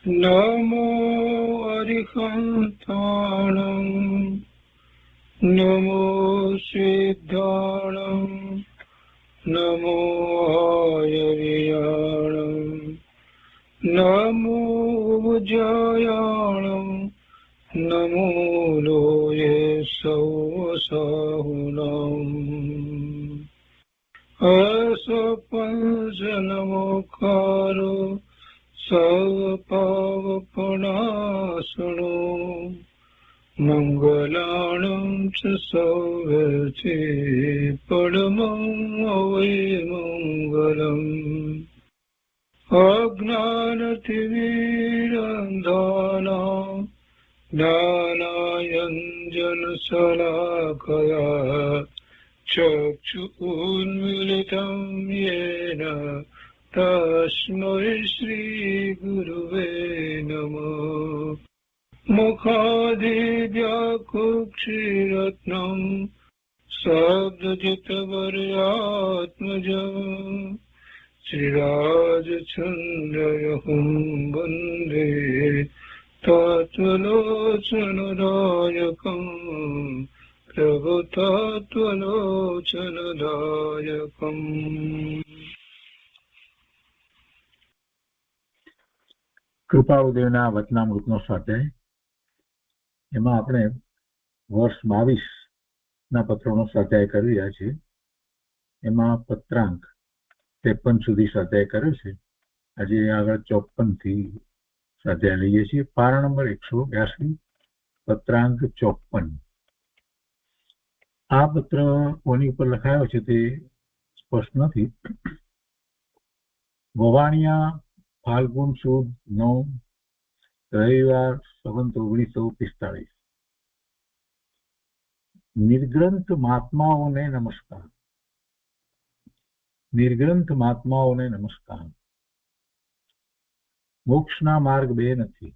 નમો અરિહંતાણં નમો સિદ્ધાણં નમો આયર્યાણં નમો ઉજ્જયાણં નમો લોયે સૌસાહુનં અસપંચનમોકારો સર્વપાવપનાશનો મંગલાણં ચ સૌવર્તે પરમં મંગલમ અજ્ઞાનતિમિરંધાનાં જ્ઞાનાંજનશલાકયા ચક્ષુન્મીલિतं येन તસ્મૈ શ્રીગુરુવે નમઃ મુખાદિવ્યાકુક્ષિરત્નં શબ્દજિતવર્યાત્મજં શ્રીરાજચन्द्रयहुं વन्दે તત્વલોચનદાયકં પ્રભુતત્વલોચનદાયકં. કૃપાળુદેવના વચનામૃતનો સ્વાધ્યાય. એમાં આપણે વર્ષ 22 પત્રોનો સ્વાધ્યાય કરી રહ્યા છીએ. એમાં પત્રાંક 53 સુધી સ્વાધ્યાય કર્યો છે. આજે આગળ 54 થી સ્વાધ્યાય લઈએ છીએ. પારા નંબર 182, પત્રાંક 54. આ પત્ર કોની ઉપર લખાયો છે તે સ્પષ્ટ નથી. વવાણિયા ફાલ્ગુન સુદ 9, રવિવાર સંવત 1945. નિર્ગ્રંથ મહાત્માઓને નમસ્કાર. નિર્ગ્રંથ મહાત્માઓને નમસ્કાર. મોક્ષના માર્ગ બે નથી.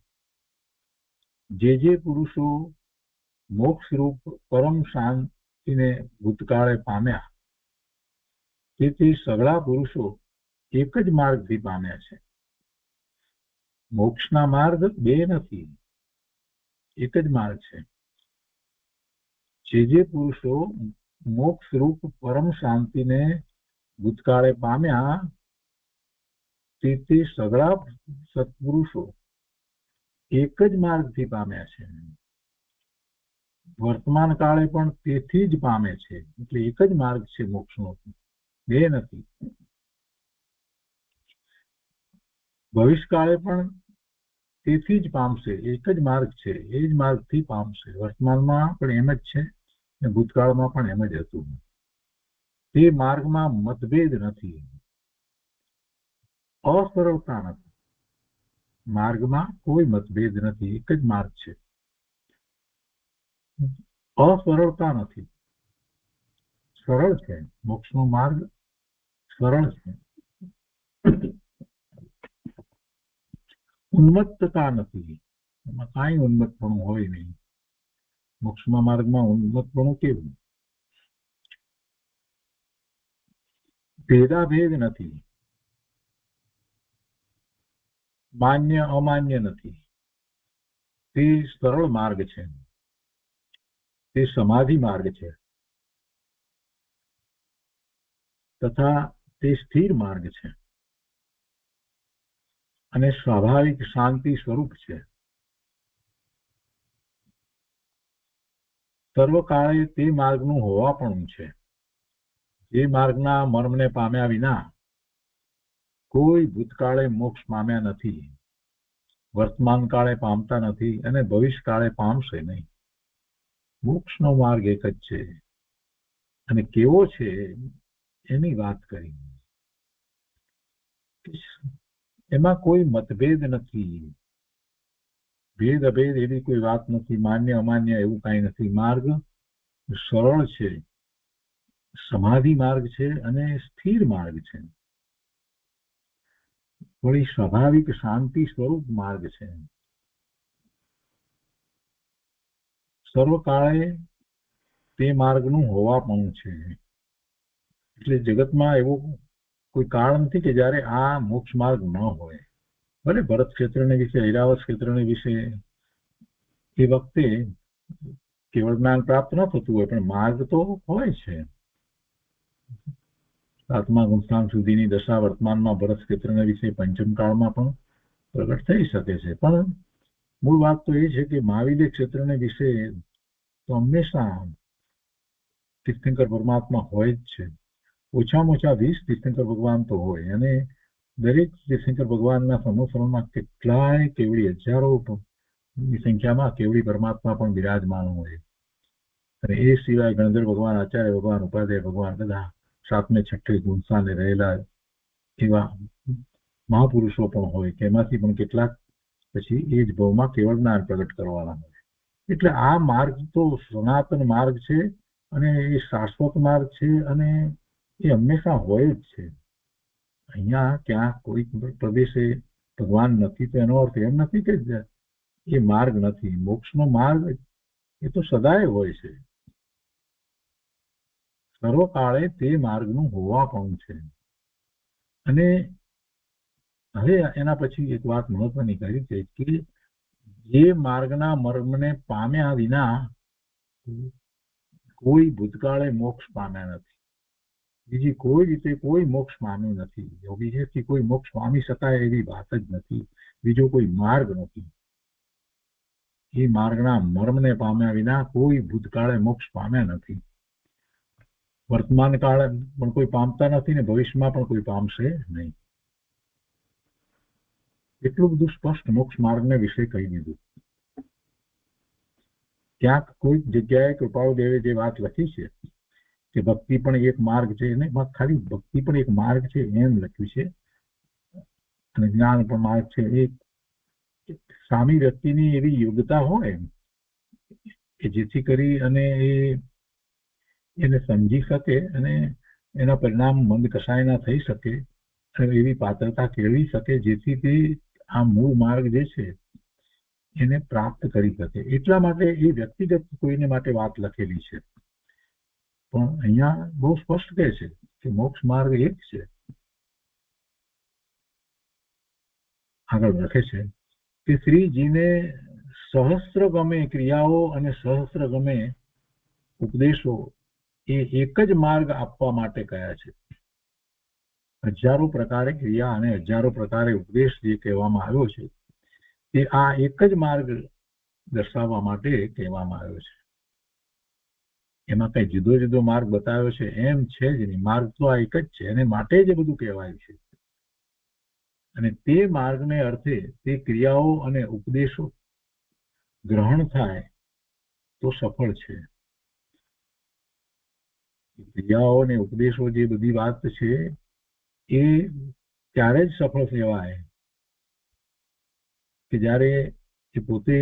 જે પુરુષો મોક્ષરૂપ પરમ શાંતિને ભૂતકાળે પામ્યા તે સગળા પુરુષો એક જ માર્ગથી પામ્યા છે. મોક્ષના માર્ગ બે નથી, એક જ માર્ગ છે. જે પુરુષો મોક્ષરૂપ પરમ શાંતિને ભૂતકાળે પામ્યા તે સગળા સત્પુરુષો એક જ માર્ગથી પામ્યા છે. વર્તમાન કાળે પણ તેથી જ પામે છે. એટલે એક જ માર્ગ છે મોક્ષનો, બે નથી. ભવિષ્યકાળે પણ તેથી જ પામશે. એક જ માર્ગ છે, એ જ માર્ગથી પામશે. વર્તમાનમાં પણ એમ જ છે ને ભૂતકાળમાં પણ એમ જ હતું. તે માર્ગમાં મતભેદ નથી, અસરળતા નથી. માર્ગમાં કોઈ મતભેદ નથી, એક જ માર્ગ છે. અસરળતા નથી, સરળ છે. મોક્ષનો માર્ગ સરળ છે. ઉન્મત્તતા નથી, એમાં કાંઈ ઉન્મત્તપણું હોય નહીં. મોક્ષના માર્ગમાં ઉન્મત્તપણું કેવું? ભેદાભેદ નથી, માન્ય અમાન્ય નથી. તે સરળ માર્ગ છે, તે સમાધિ માર્ગ છે, તથા તે સ્થિર માર્ગ છે અને સ્વાભાવિક શાંતિ સ્વરૂપ છે. સર્વકાળે તે માર્ગનું હોવાપણું છે. જે માર્ગના મર્મને પામ્યા વિના કોઈ ભૂતકાળે મોક્ષ પામ્યા નથી, વર્તમાન કાળે પામતા નથી અને ભવિષ્યકાળે પામશે નહીં. મોક્ષનો માર્ગ એક જ છે. અને કેવો છે એની વાત કરી. એમાં કોઈ મતભેદ નથી, ભેદ અભેદ એવી કોઈ વાત નથી, માન્ય અમાન્ય એવું કાંઈ નથી. માર્ગ સરળ છે, સમાધિ માર્ગ છે અને સ્થિર માર્ગ છે. વળી સ્વાભાવિક શાંતિ સ્વરૂપ માર્ગ છે. સર્વકાળે તે માર્ગનું હોવાપણું છે. એટલે જગતમાં એવો કોઈ કાળ નથી કે જ્યારે આ મોક્ષ માર્ગ ન હોય. ભલે ભરત ક્ષેત્રને વિશે, ઐરાવત ક્ષેત્રને વિશે એ વખતે કેવળ જ્ઞાન પ્રાપ્ત ન થતું હોય, પણ માર્ગ તો હોય છે. 7મા ગુણસ્થાન સુધીની દશા વર્તમાનમાં ભરત ક્ષેત્રને વિશે પંચમ કાળમાં પણ પ્રગટ થઈ શકે છે. પણ મૂળ વાત તો એ છે કે મહાવીર ક્ષેત્રને વિશે તો હંમેશા તીર્થંકર પરમાત્મા હોય જ છે. ઓછામાં ઓછા 20 તીર્થંકર ભગવાન તો હોય, અને દરેક તીર્થંકર ભગવાનના સમુસરમાં કેટલાય કેવડી હજારો ની સંખ્યામાં કેવડી પરમાત્મા પણ બિરાજમાન હોય. અને એ સિવાય ગણધર ભગવાન, આચાર્ય ભગવાન, ઉપાધ્યાય ભગવાન બધા 7મે 6ઠે ગુણસ્થાને રહેલા એવા મહાપુરુષો પણ હોય, કે એમાંથી પણ કેટલાક પછી એ જ ભાવમાં કેવળ જ્ઞાન પ્રગટ કરવાના હોય. એટલે આ માર્ગ તો સનાતન માર્ગ છે, અને એ શાશ્વત માર્ગ છે, અને એ હંમેશા હોય જ છે. અહીંયા ક્યાં કોઈ પ્રદેશે ભગવાન નથી તો એનો અર્થ એમ નથી કે એ માર્ગ નથી. મોક્ષનો માર્ગ એ તો સદાય હોય છે, સર્વકાળે તે માર્ગનું હોવાપણું છે. અને હવે એના પછી એક વાત મહત્વની કરી છે કે જે માર્ગના મર્મને પામ્યા વિના કોઈ ભૂતકાળે મોક્ષ પામ્યા નથી. બીજી કોઈ રીતે કોઈ મોક્ષ પામ્યું નથી. બીજેથી કોઈ મોક્ષ પામી શકાય એવી વાત જ નથી. બીજો કોઈ માર્ગ નથી. એ માર્ગના મર્મને પામ્યા વિના કોઈ ભૂતકાળે મોક્ષ પામ્યા નથી. વર્તમાન કાળે પણ કોઈ પામતા નથી, ને ભવિષ્યમાં પણ કોઈ પામશે નહીં. એટલું બધું સ્પષ્ટ મોક્ષ માર્ગને વિશે કહી દીધું. ક્યાંક કોઈ જગ્યાએ કૃપાળુદેવે જે વાત લખી છે કે ભક્તિ પણ એક માર્ગ છે, એને ખાલી ભક્તિ પણ એક માર્ગ છે એમ લખ્યું છે, અને જ્ઞાન પણ માર્ગ છે. એ સામી વ્યક્તિની એવી યોગ્યતા હોય કે જેથી કરી અને એને સમજી શકે અને એના પરિણામ મંદ કસાયના થઈ શકે, એવી પાત્રતા કેળવી શકે, જેથી તે આ મૂળ માર્ગ જે છે એને પ્રાપ્ત કરી શકે. એટલા માટે એ વ્યક્તિગત કોઈને માટે વાત લખેલી છે. પણ અહીંયા બહુ સ્પષ્ટ કહે છે કે મોક્ષ માર્ગ એક છે. આગળ લખે છે કે શ્રીજીને સહસ્ત્ર ગમે ક્રિયાઓ અને સહસ્ત્ર ગમે ઉપદેશો એ એક જ માર્ગ આપવા માટે કયા છે. હજારો પ્રકારે ક્રિયા અને હજારો પ્રકારે ઉપદેશ જે કહેવામાં આવ્યો છે તે આ એક જ માર્ગ દર્શાવવા માટે કહેવામાં આવ્યો છે. એમાં કઈ જુદો જુદો માર્ગ બતાવ્યો છે એમ છે જ નહીં. માર્ગ તો આ એક જ છે, એને માટે જ બધું કહેવાય છે. અને તે માર્ગને અર્થે તે ક્રિયાઓ અને ઉપદેશો ગ્રહણ થાય તો સફળ છે. ક્રિયાઓ અને ઉપદેશો જે બધી વાત છે એ ત્યારે જ સફળ કહેવાય કે જ્યારે એ પોતે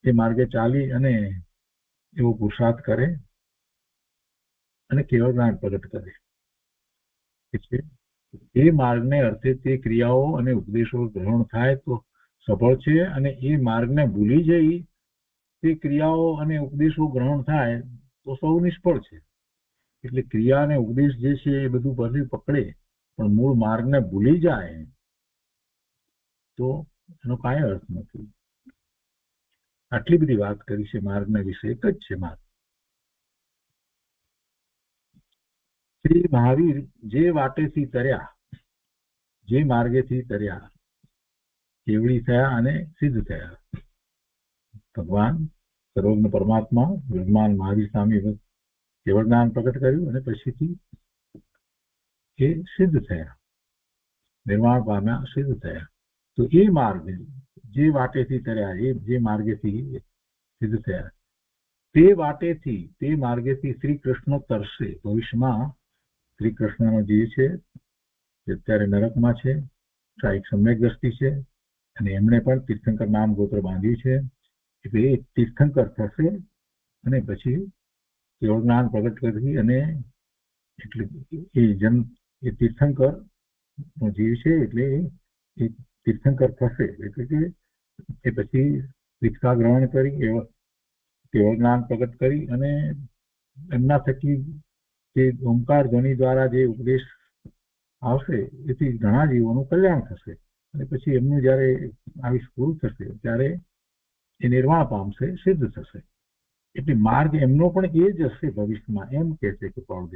એ માર્ગે ચાલી અને એવો પુરુષાર્થ કરે અને કેવળ જ્ઞાન પ્રગટ કરે. એ માર્ગને અર્થે તે ક્રિયાઓ અને ઉપદેશો ગ્રહણ થાય તો સફળ છે, અને એ માર્ગને ભૂલી જઈ તે ક્રિયાઓ અને ઉપદેશો ગ્રહણ થાય તો સૌ નિષ્ફળ છે. એટલે ક્રિયા અને ઉપદેશ જે છે એ બધું પછી પકડે પણ મૂળ માર્ગને ભૂલી જાય તો એનો કાંઈ અર્થ નથી. આટલી બધી વાત કરી છે માર્ગના વિશે. એક જ છે માર્ગ. શ્રી મહાવીર જે વાટેથી તર્યા, જે માર્ગેથી તર્યા, કેવડી થયા અને સિદ્ધ થયા. ભગવાન સર્વજ્ઞ પરમાત્મા વિદ્યમાન મહાવીર સ્વામી કેવળ જ્ઞાન પ્રગટ કર્યું અને પછીથી એ સિદ્ધ થયા, નિર્વાણ પામ્યા, સિદ્ધ થયા. તો એ માર્ગ જે વાટેથી તર્યા, એ જે માર્ગેથી સિદ્ધ થયા, તે વાટેથી તે માર્ગેથી શ્રી કૃષ્ણ તરશે. ભવિષ્યમાં શ્રી કૃષ્ણનો જે છે તે અત્યારે નરકમાં છે, એક સમ્યક દ્રષ્ટિ છે, અને એમણે પણ તીર્થંકર નામ ગોત્ર બાંધ્યું છે. એટલે એ તીર્થંકર થશે અને પછી કેવળ જ્ઞાન પ્રગટ કરી અને એટલે એ તીર્થંકર જીવ છે એટલે એ તીર્થંકર થશે. એટલે કે એ પછી દીક્ષા ગ્રહણ કરી કેવળ જ્ઞાન પ્રગટ કરી અને એમના થકી જે ઓમકાર ધ્વનિ દ્વારા જે ઉપદેશ આવશે એથી ઘણા જીવોનું કલ્યાણ થશે. અને પછી એમનું જ્યારે આયુષ પૂરું થશે ત્યારે એ નિર્વાણ પામશે, સિદ્ધ થશે. એટલે માર્ગ એમનો પણ એ જ હશે ભવિષ્યમાં, એમ કે છે કે પ્રૌઢ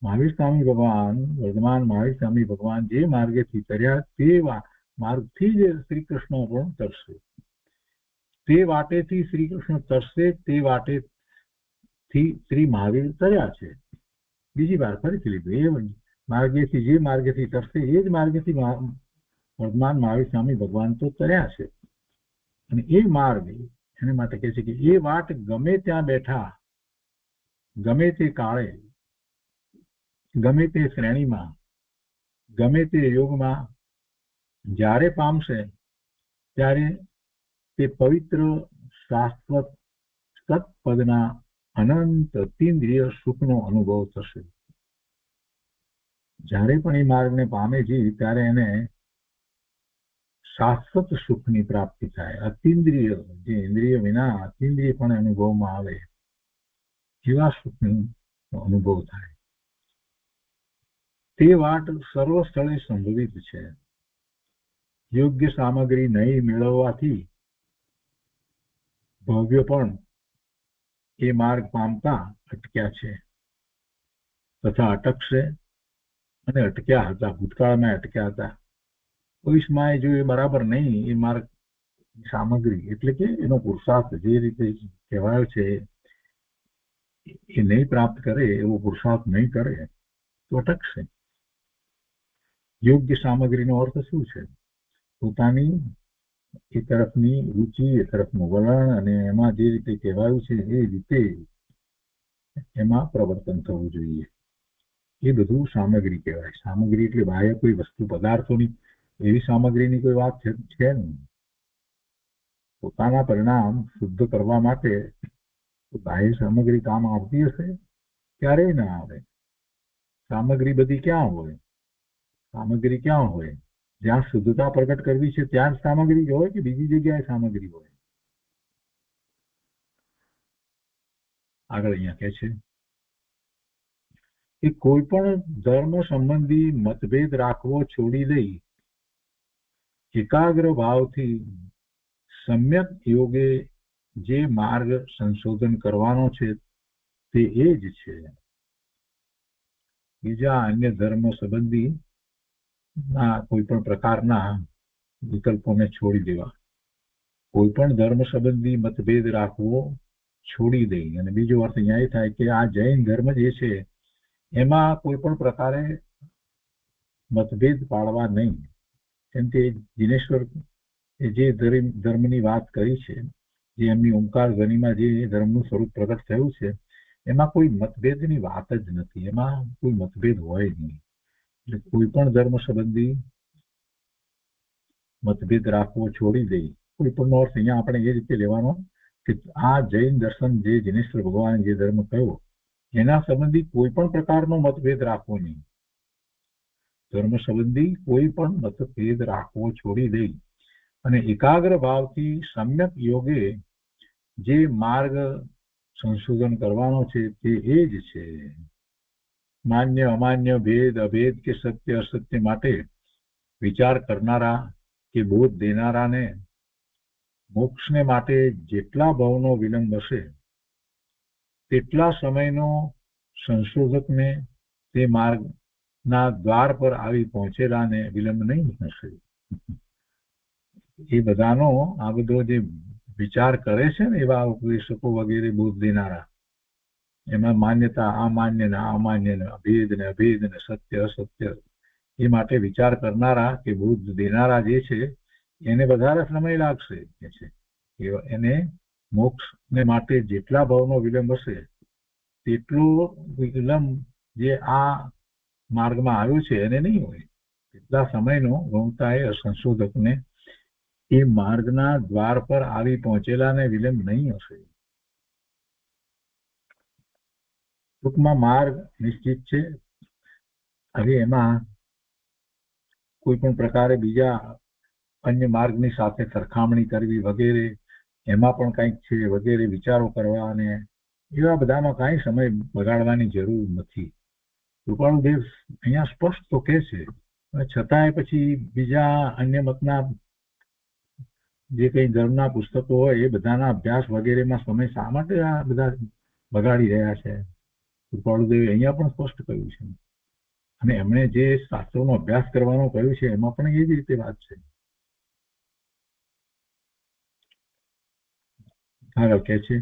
મહાવીર સ્વામી ભગવાન, વર્ધમાન મહાવીર સ્વામી ભગવાન જે માર્ગેથી તર્યા તે માર્ગથી જ શ્રી કૃષ્ણ પણ તરશે. તે વાટેથી શ્રી કૃષ્ણ તરશે, તે વાટેથી શ્રી મહાવીર તર્યા છે. બીજી વાર ફરીથી લીધું, એ માર્ગેથી જે માર્ગેથી તરશે એ જ માર્ગેથી વર્ધમાન મહાવીર સ્વામી ભગવાન તો તર્યા છે. અને એ માર્ગ એને માટે કહે છે કે એ વાટ ગમે ત્યાં બેઠા, ગમે તે કાળે, ગમે તે શ્રેણીમાં, ગમે તે યોગમાં જ્યારે પામશે ત્યારે તે પવિત્ર શાશ્વત સત્પદના અનંત અતીન્દ્રિય સુખનો અનુભવ થશે. જ્યારે પણ એ માર્ગને પામે છે ત્યારે એને શાશ્વત સુખની પ્રાપ્તિ થાય. અતીન્દ્રિય, જે ઇન્દ્રિય વિના અતીન્દ્રિય પણ અનુભવમાં આવે એવા સુખનો અનુભવ થાય. તે વાટ સર્વ સ્થળે સંભવિત છે. યોગ્ય સામગ્રી નહીં મેળવવાથી ભવ્ય પણ એ માર્ગ પામતા અટક્યા છે તથા અટકશે અને અટક્યા હતા, ભૂતકાળમાં અટક્યા હતા. ભવિષ્યમાં જો એ બરાબર નહીં, એ માર્ગ સામગ્રી એટલે કે એનો પુરુષાર્થ જે રીતે કહેવાયો છે એ નહીં પ્રાપ્ત કરે, એવો પુરુષાર્થ નહીં કરે તો અટકશે. યોગ્ય સામગ્રીનો અર્થ શું છે? પોતાની એ તરફની રુચિ, એ તરફનું વલણ અને એમાં જે રીતે કહેવાયું છે એ રીતે એમાં પ્રવર્તન થવું જોઈએ. એ બધું સામગ્રી કહેવાય. સામગ્રી એટલે બાહ્ય કોઈ વસ્તુ પદાર્થોની એવી સામગ્રીની કોઈ વાત છે નહીં. પોતાના પરિણામ શુદ્ધ કરવા માટે બાહ્ય સામગ્રી કામ આવતી હશે? ક્યારેય ના આવે. સામગ્રી બધી ક્યાં હોય? સામગ્રી ક્યાં હોય? જ્યાં શુદ્ધતા પ્રગટ કરવી છે ત્યાં જ સામગ્રી હોય કે બીજી જગ્યાએ સામગ્રી હોય? આગળ અહીંયા કહે છે કે કોઈ પણ ધર્મ સંબંધી મતભેદ રાખવો છોડી દઈ એકાગ્ર ભાવથી સમ્યક યોગે જે માર્ગ સંશોધન કરવાનો છે તે એ જ છે. બીજા અન્ય ધર્મ સંબંધી કોઈ પણ પ્રકારના વિકલ્પોને છોડી દેવા. કોઈ પણ ધર્મ સંબંધી મતભેદ રાખવો છોડી દઈ. અને બીજો અર્થ અહીંયા એ થાય કે આ જૈન ધર્મ જે છે એમાં કોઈ પણ પ્રકારે મતભેદ પાડવા નહીં. કેમ કે જિનેશ્વર જે ધર્મની વાત કરી છે, જે એમની ઓમકાર ધ્વનિમાં જે ધર્મનું સ્વરૂપ પ્રગટ થયું છે એમાં કોઈ મતભેદની વાત જ નથી. એમાં કોઈ મતભેદ હોય નહીં. એટલે કોઈ પણ ધર્મ સંબંધી મતભેદ રાખવો છોડી દઈ. કોઈ પણ અર્થ અહીંયા આપણે એ રીતે લેવાનો કે આ જૈન દર્શન જે જિનેશ્વર ભગવાન જે ધર્મ કયો એના સંબંધી કોઈ પણ પ્રકારનો મતભેદ રાખવો નહીં. ધર્મ સંબંધી કોઈ પણ મતભેદ રાખવો છોડી દઈ અને એકાગ્ર ભાવથી સમ્યક યોગે જે માર્ગ સંશોધન કરવાનો છે તે એ જ છે. માન્ય અમાન્ય, ભેદ અભેદ કે સત્ય અસત્ય માટે વિચાર કરનારા કે બોધ દેનારાને મોક્ષને માટે જેટલા ભાવનો વિલંબ હશે તેટલા સમયનો સંશોધકને તે માર્ગના દ્વાર પર આવી પહોંચેલાને વિલંબ નહીં હશે. એ બધાનો આ બધો જે વિચાર કરે છે ને એવા ઉપદેશકો વગેરે બોધ દેનારા, એમાં માન્યતા અમાન્ય ને અમાન્ય ને અભેદ ને અભેદ ને સત્ય અસત્ય એ માટે વિચાર કરનારા કે બોધ દેનારા જે છે એને વધારે સમય લાગશે કે છે. એને મોક્ષને માટે જેટલા ભાવનો વિલંબ હશે તેટલો વિલંબ જે આ માર્ગમાં આવ્યો છે એને નહીં હોય. એટલા સમયનો ગૌતાએ સંશોધકને એ માર્ગના દ્વાર પર આવી પહોંચેલાને વિલંબ નહીં હશે. ટૂંકમાં માર્ગ નિશ્ચિત છે. હવે એમાં કોઈ પણ પ્રકારે બીજા અન્ય માર્ગની સાથે સરખામણી કરવી વગેરે એમાં પણ કંઈક છે વગેરે વિચારો કરવા અને એવા બધામાં કાંઈ સમય બગાડવાની જરૂર નથી. કૃપાળુદેવ અહીંયા સ્પષ્ટ તો કહે છે છતાંય પછી બીજા અન્ય મતના જે કંઈ ધર્મના પુસ્તકો હોય એ બધાના અભ્યાસ વગેરેમાં સમય શા માટે આ બધા બગાડી રહ્યા છે? કૃપાળુદેવે અહીંયા પણ સ્પષ્ટ કહ્યું છે, અને એમણે જે શાસ્ત્રોનો અભ્યાસ કરવાનો કહ્યું છે એમાં પણ એ જ રીતે વાત છે. આગળ કહે છે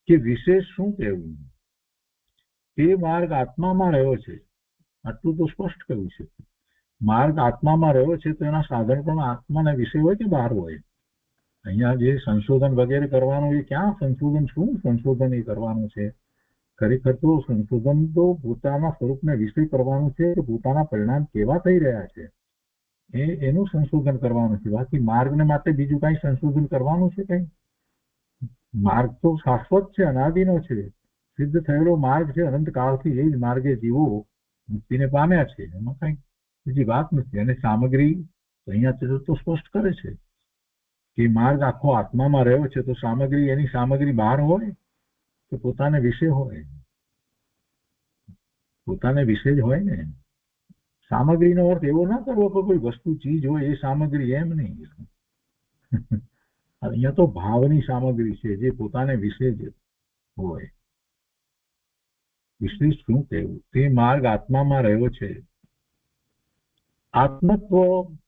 કે વિશેષ શું કહેવું? તે માર્ગ આત્મામાં રહ્યો છે, આટલું તો સ્પષ્ટ કહ્યું છે. માર્ગ આત્મામાં રહ્યો છે તો એના સાધન પણ આત્માના વિષય હોય કે બહાર હોય? અહીંયા જે સંશોધન વગેરે કરવાનું એ ક્યાં સંશોધન, શું સંશોધન એ કરવાનું છે? ખરેખર તો સંશોધન તો પોતાના સ્વરૂપને વિષય કરવાનું છે કે પોતાના પરિણામ કેવા થઈ રહ્યા છે એનું સંશોધન કરવાનું છે. બાકી માર્ગને માટે બીજું કઈ સંશોધન કરવાનું છે કઈ? માર્ગ તો શાશ્વત છે, અનાદિનો છે, સિદ્ધ થયેલો માર્ગ છે. અનંત કાળથી એ જ માર્ગે જીવો મુક્તિને પામ્યા છે, એમાં કઈ બીજી વાત નથી. અને સામગ્રી અહીંયા તો સ્પષ્ટ કરે છે કે માર્ગ આખો આત્મામાં રહ્યો છે, તો સામગ્રી, એની સામગ્રી બહાર હોય કે પોતાને વિષય હોય? પોતાને વિષય જ હોય ને. સામગ્રીનો અર્થ એવો ના કરવો કે કોઈ વસ્તુ ચીજ હોય એ સામગ્રી, એમ નહીં. અહીંયા તો ભાવની સામગ્રી છે જે પોતાને વિશે જ હોય. વિશેષ શું કહેવું? તે માર્ગ આત્મામાં રહ્યો છે. આત્મત્વ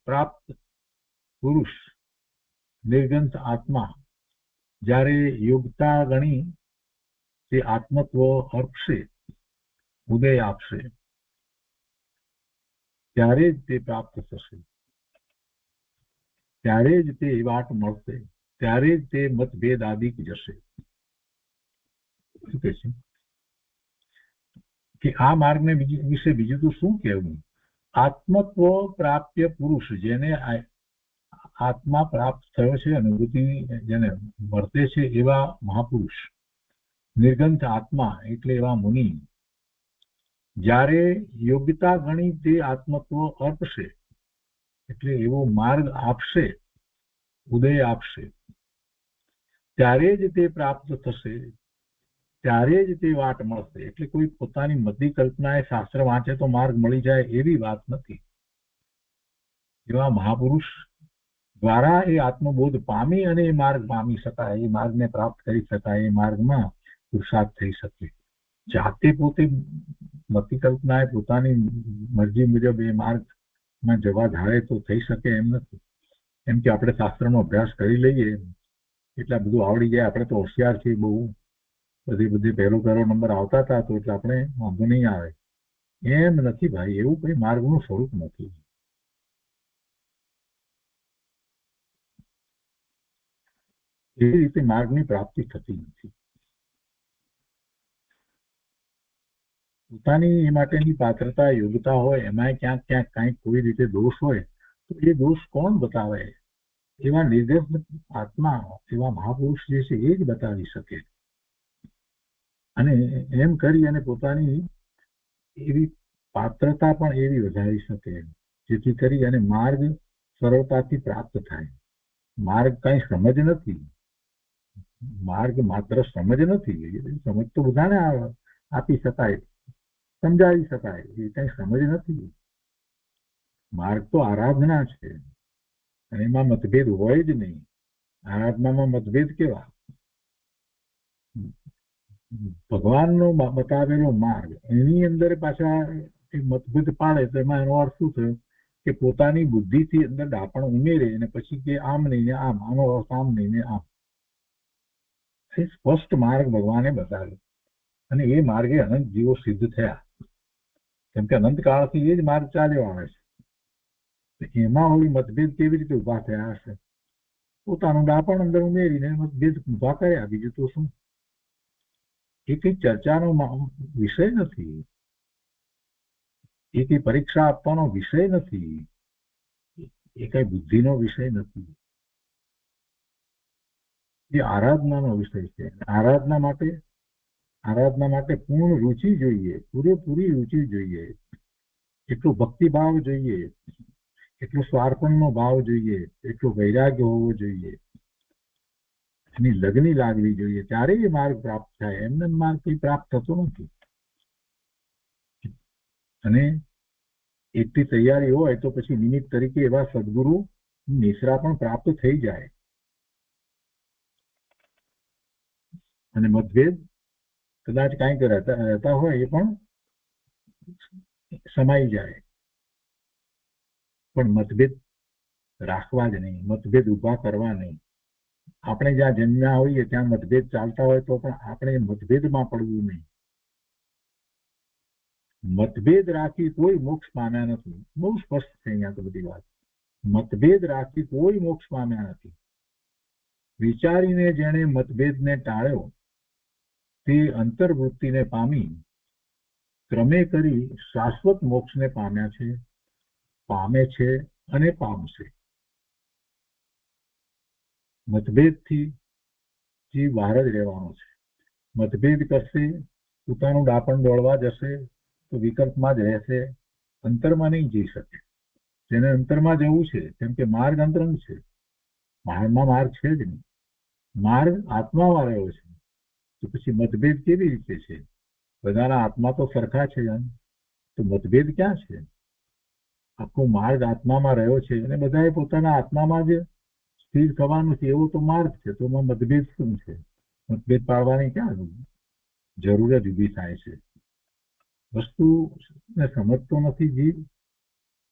પ્રાપ્ત પુરુષ, નિર્ગંથ આત્મા, જ્યારે યોગ્યતા ગણી તે આત્મત્વ અર્પશે, ઉદય આપશે, ત્યારે જ તે પ્રાપ્ત થશે, ત્યારે જ તે વાટ મળશે, ત્યારે જ તે મતભેદ આદિક જશે. શું કહે છે કે આ માર્ગને વિશે બીજું તો શું કહેવું? આત્મત્વ પ્રાપ્ય પુરુષ, જેને આત્મા પ્રાપ્ત થયો છે, અનુભૂતિ જેને વર્તે છે એવા મહાપુરુષ, નિર્ગંથ આત્મા એટલે એવા મુનિ, જ્યારે યોગ્યતા ગણી તે આત્મત્વ અર્પશે, એટલે એવો માર્ગ આપશે, ઉદય આપશે, ત્યારે જ તે પ્રાપ્ત થશે, ત્યારે જ તે વાટ મળશે. એટલે કોઈ પોતાની મતિ કલ્પનાએ શાસ્ત્ર વાંચે તો માર્ગ મળી જાય એવી વાત નથી. એવા મહાપુરુષ દ્વારા એ આત્મબોધ પામી અને એ માર્ગ પામી શકાય, એ માર્ગને પ્રાપ્ત કરી શકાય, એ માર્ગમાં પુરુષાર્થ થઈ શકે. જાતે પોતે મતિ કલ્પનાએ પોતાની મરજી મુજબ એ માર્ગમાં જવા ધારે તો થઈ શકે એમ નથી. એમ કે આપણે શાસ્ત્રનો અભ્યાસ કરી લઈએ એટલે બધું આવડી જાય, આપણે તો હોશિયાર છીએ, બહુ બધી પહેલો નંબર આવતા હતા તો એટલે આપણે વાંધો નહીં આવે, એમ નથી ભાઈ. એવું કઈ માર્ગનું સ્વરૂપ નથી. એવી રીતે માર્ગની પ્રાપ્તિ થતી નથી. પોતાની એ માટેની પાત્રતા, યોગ્યતા હોય, એમાં ક્યાંક ક્યાંક કાંઈક કોઈ રીતે દોષ હોય તો એ દોષ કોણ બતાવે? એવા નિર્દેશ આત્મા, એવા મહાપુરુષ જે છે એ જ બતાવી શકે. અને એમ કરી અને પોતાની એવી પાત્રતા પણ એવી વધારી શકે જેથી કરી અને માર્ગ સરળતાથી પ્રાપ્ત થાય. માર્ગ કઈ સમજ નથી, માર્ગ માત્ર સમજ નથી. સમજ તો બધાને આપી શકાય, સમજાવી શકાય, એ કઈ સમજ નથી. માર્ગ તો આરાધના છે, અને એમાં મતભેદ હોય જ નહીં. આરાધનામાં મતભેદ કેવા? ભગવાનનો બતાવેલો માર્ગ, એની અંદર પાછા મતભેદ પાડે તો એમાં એનો અર્થ શું થયો કે પોતાની બુદ્ધિથી અંદર ડાપણ ઉમેરે અને પછી કે આમ નહીં ને આમ, આનો અર્થ આમ નહીં ને આમ. એ સ્પષ્ટ માર્ગ ભગવાને બતાવ્યો, અને એ માર્ગે અનંત જીવો સિદ્ધ થયા. કેમ કે અનંત કાળથી એ જ માર્ગ ચાલ્યો આવે છે. એમાં ઓલી મતભેદ કેવી રીતે ઉભા થયા હશે? પોતાનું ડાપણ અંદર ઉમેરીને મતભેદ ઉભા કર્યા, બીજું તો શું? એ કઈ ચર્ચાનો વિષય નથી, એ કઈ પરીક્ષા આપવાનો વિષય નથી, એ કઈ બુદ્ધિનો વિષય નથી. એ આરાધનાનો વિષય છે. આરાધના માટે પૂર્ણ રુચિ જોઈએ, પૂરેપૂરી રુચિ જોઈએ, એટલો ભક્તિભાવ જોઈએ, એટલો સ્વાર્પણનો ભાવ જોઈએ, એટલો વૈરાગ્ય હોવો જોઈએ, એની લગની લાગવી જોઈએ, ત્યારે એ માર્ગ પ્રાપ્ત થાય. એમને માર્ગ કઈ પ્રાપ્ત થતો નથી. અને એટલી તૈયારી હોય તો પછી નિમિત્ત તરીકે એવા સદગુરુ નિશ્રા પણ પ્રાપ્ત થઈ જાય અને મતભેદ કદાચ કાંઈક રહેતા હોય એ પણ સમાઈ જાય, પણ મતભેદ રાખવા જ નહીં, મતભેદ ઉભા કરવા નહીં. આપણે જ્યાં જન્મ્યા હોઈએ ત્યાં મતભેદ ચાલતા હોય તો પણ આપણે મતભેદમાં પડવું નહીં. મતભેદ રાખી કોઈ મોક્ષ પામ્યા નથી. બહુ સ્પષ્ટ છે અહીંયા તો બધી વાત. મતભેદ રાખી કોઈ મોક્ષ પામ્યા નથી. વિચારીને જેણે મતભેદને ટાળ્યો તે અંતર્વૃત્તિને પામી ક્રમે કરી શાશ્વત મોક્ષને પામ્યા છે, પામે છે અને પામશે. મતભેદથી જીવ બહાર જ રહેવાનો છે. મતભેદ કરશે, પોતાનું ડાપણ દોડવા જશે તો વિકલ્પમાં જ રહેશે, અંતરમાં નહીં જઈ શકે. જેને અંતરમાં જવું છે, કેમ કે માર્ગ અંતરંગ છે, માર્ગમાં માર્ગ છે જ નહીં, માર્ગ આત્મામાં રહ્યો છે, તો પછી મતભેદ કેવી રીતે છે? બધાના આત્મા તો સરખા છે, તો મતભેદ ક્યાં છે? આખો માર્ગ આત્મામાં રહ્યો છે અને બધાએ પોતાના આત્મામાં જ સ્થિર થવાનું છે, એવો તો માર્ગ છે. તો એમાં મતભેદ શું છે? મતભેદ પાડવાની ક્યાં જરૂર જ ઊભી થાય છે? વસ્તુને સમજતો નથી જીવ.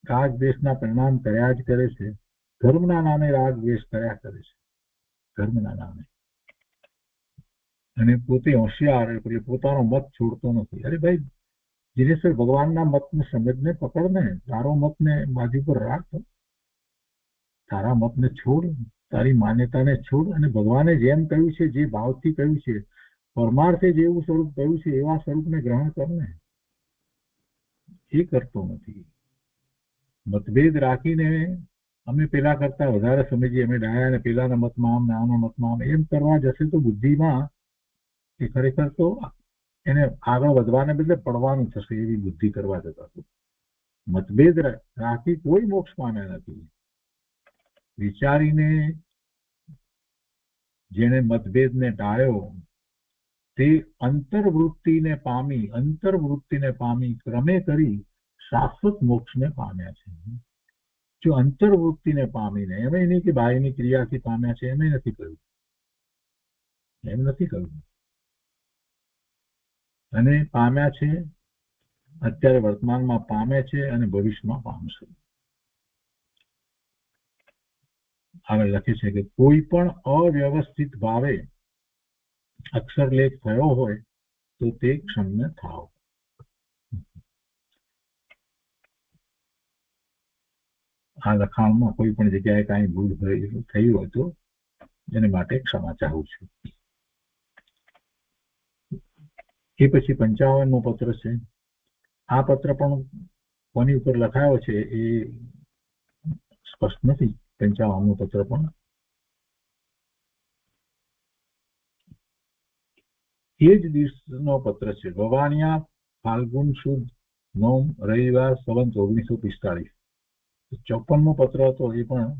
રાગ દ્વેષના પરિણામ કર્યા જ કરે છે. ધર્મના નામે રાગ દ્વેષ કર્યા કરે છે, ધર્મના નામે. અને પોતે હોશિયાર એટલે પોતાનો મત છોડતો નથી. અરે ભાઈ જીનેશ્વર, ભગવાનના મતને સમજને પકડને, તારો મતને બાજુ પર રાખ, તારા મતને છોડ, તારી માન્યતાને છોડ અને ભગવાને જેમ કહ્યું છે, જે ભાવથી કહ્યું છે, પરમાર્થે જેવું સ્વરૂપ કહ્યું છે એવા સ્વરૂપને ગ્રહણ કરને. એ કરતો નથી. મતભેદ રાખીને અમે પેલા કરતા વધારે સમજીએ, અમે ડાયા ને પેલાના મતમાં આમ ને આના મતમાં આમ, એમ કરવા જશે તો બુદ્ધિમાં એ ખરેખર તો એને આગળ વધવાને બદલે પડવાનું થશે, એવી બુદ્ધિ કરવા જતા. મતભેદ રાખી કોઈ મોક્ષ પામ્યા નથી. વિચારીને જેને મતભેદને ટાળ્યો તે અંતર્વૃત્તિને પામી ક્રમે કરી શાશ્વત મોક્ષને પામ્યા છે. જો અંતર્વૃત્તિને પામીને, એમ નહીં કે બાહ્યની ક્રિયાથી પામ્યા છે, એમ નથી કહ્યું. અને પામ્યા છે, અત્યારે વર્તમાનમાં પામે છે અને ભવિષ્યમાં પામશે. આગળ લખે છે કે કોઈ પણ અવ્યવસ્થિત ભાવે અક્ષરલેખ થયો હોય તો તે ક્ષમ્ય થાવ. આ લખાણમાં કોઈ પણ જગ્યાએ કાંઈ ભૂલ થઈ હોય તો એને માટે ક્ષમા ચાહું છું. એ પછી 55મો પત્ર છે. આ પત્ર પણ કોની ઉપર લખાયો છે એ સ્પષ્ટ નથી. 55મો પત્ર પણ એ જ દિવસનો પત્ર છે. વવાણિયા ફાલ્ગુન સુદ 9 રવિવાર સંવત 1945. 54મો પત્ર હતો, એ પણ